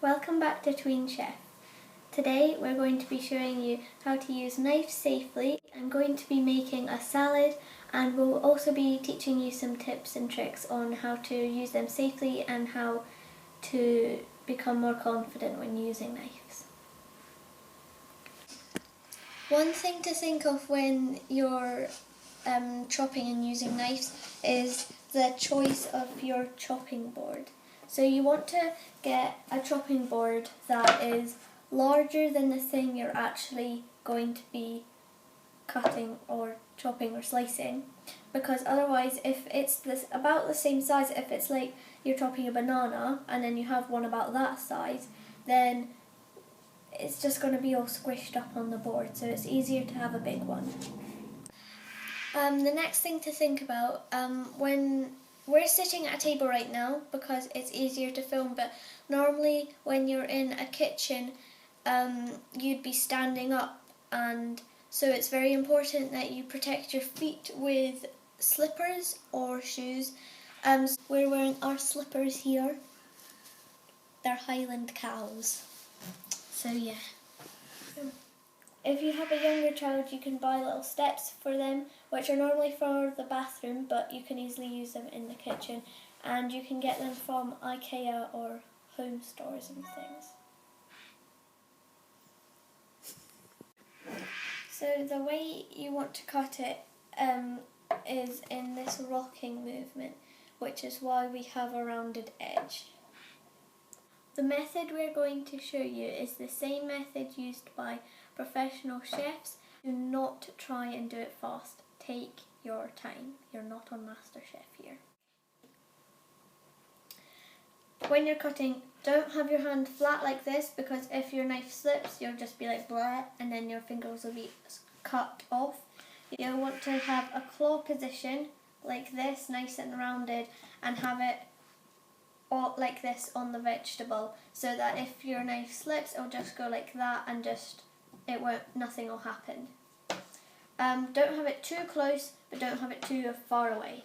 Welcome back to TweenChef. Today we're going to be showing you how to use knives safely. I'm going to be making a salad and we'll also be teaching you some tips and tricks on how to use them safely and how to become more confident when using knives. One thing to think of when you're chopping and using knives is the choice of your chopping board. So you want to get a chopping board that is larger than the thing you're actually going to be cutting or chopping or slicing, because otherwise if it's about the same size, if it's like you're chopping a banana and then you have one about that size, then it's just going to be all squished up on the board, so it's easier to have a big one. The next thing to think about, when we're sitting at a table right now because it's easier to film, but normally when you're in a kitchen you'd be standing up, and so it's very important that you protect your feet with slippers or shoes. We're wearing our slippers here. They're Highland cows. So yeah. If you have a younger child, you can buy little steps for them, which are normally for the bathroom, but you can easily use them in the kitchen, and you can get them from IKEA or home stores and things. So the way you want to cut it is in this rocking movement, which is why we have a rounded edge. The method we're going to show you is the same method used by professional chefs. Do not try and do it fast. Take your time. You're not on MasterChef here. When you're cutting, don't have your hand flat like this, because if your knife slips, you'll just be like blah, and then your fingers will be cut off. You'll want to have a claw position like this, nice and rounded, and have it all like this on the vegetable, so that if your knife slips, it'll just go like that, and nothing will happen. Don't have it too close, but don't have it too far away.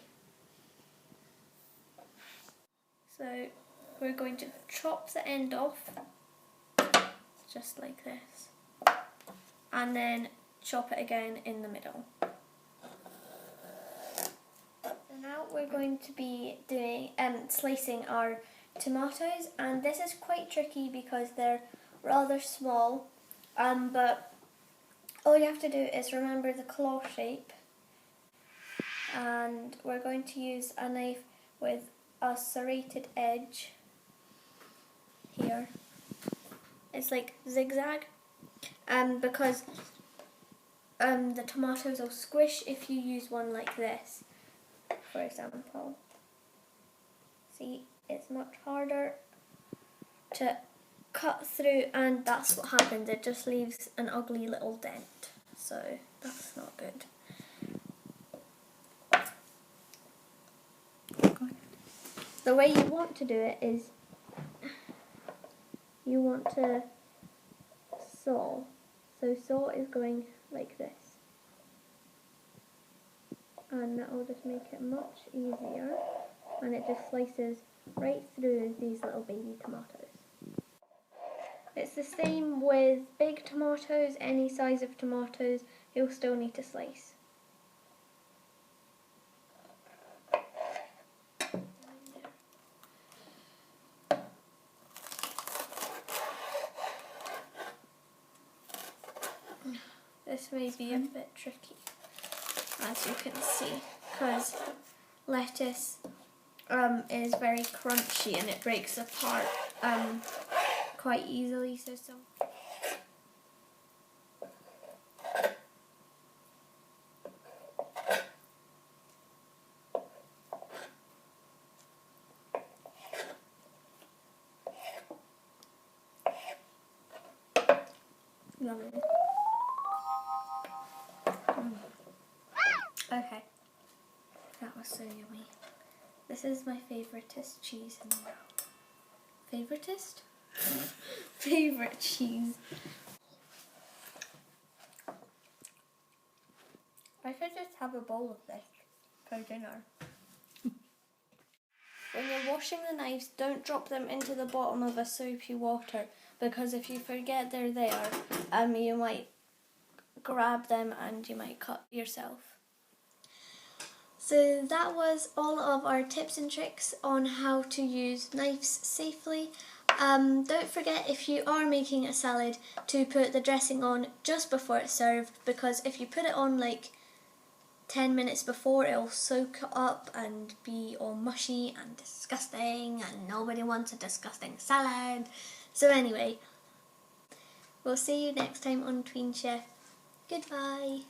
So we're going to chop the end off, just like this, and then chop it again in the middle. So now we're going to be doing slicing our tomatoes, and this is quite tricky because they're rather small, but all you have to do is remember the claw shape, and we're going to use a knife with a serrated edge here. It's like zigzag, because the tomatoes will squish if you use one like this, for example. See, it's much harder to cut through, and that's what happens. It just leaves an ugly little dent, so that's not good. The way you want to do it is you want to saw. So saw is going like this, and that will just make it much easier, and it just slices right through these little baby tomatoes. It's the same with big tomatoes. Any size of tomatoes you'll still need to slice. This may be a bit tricky, as you can see, because lettuce is very crunchy and it breaks apart quite easily. Yummy. Okay, that was so yummy. This is my favoritist cheese in the world. Favoritist? Favorite cheese. I should just have a bowl of this for dinner. When you're washing the knives, don't drop them into the bottom of a soapy water, because if you forget they're there, you might grab them and you might cut yourself. So that was all of our tips and tricks on how to use knives safely. Don't forget, if you are making a salad, to put the dressing on just before it's served, because if you put it on like 10 minutes before, it'll soak up and be all mushy and disgusting, and nobody wants a disgusting salad. So anyway, we'll see you next time on TweenChef. Goodbye.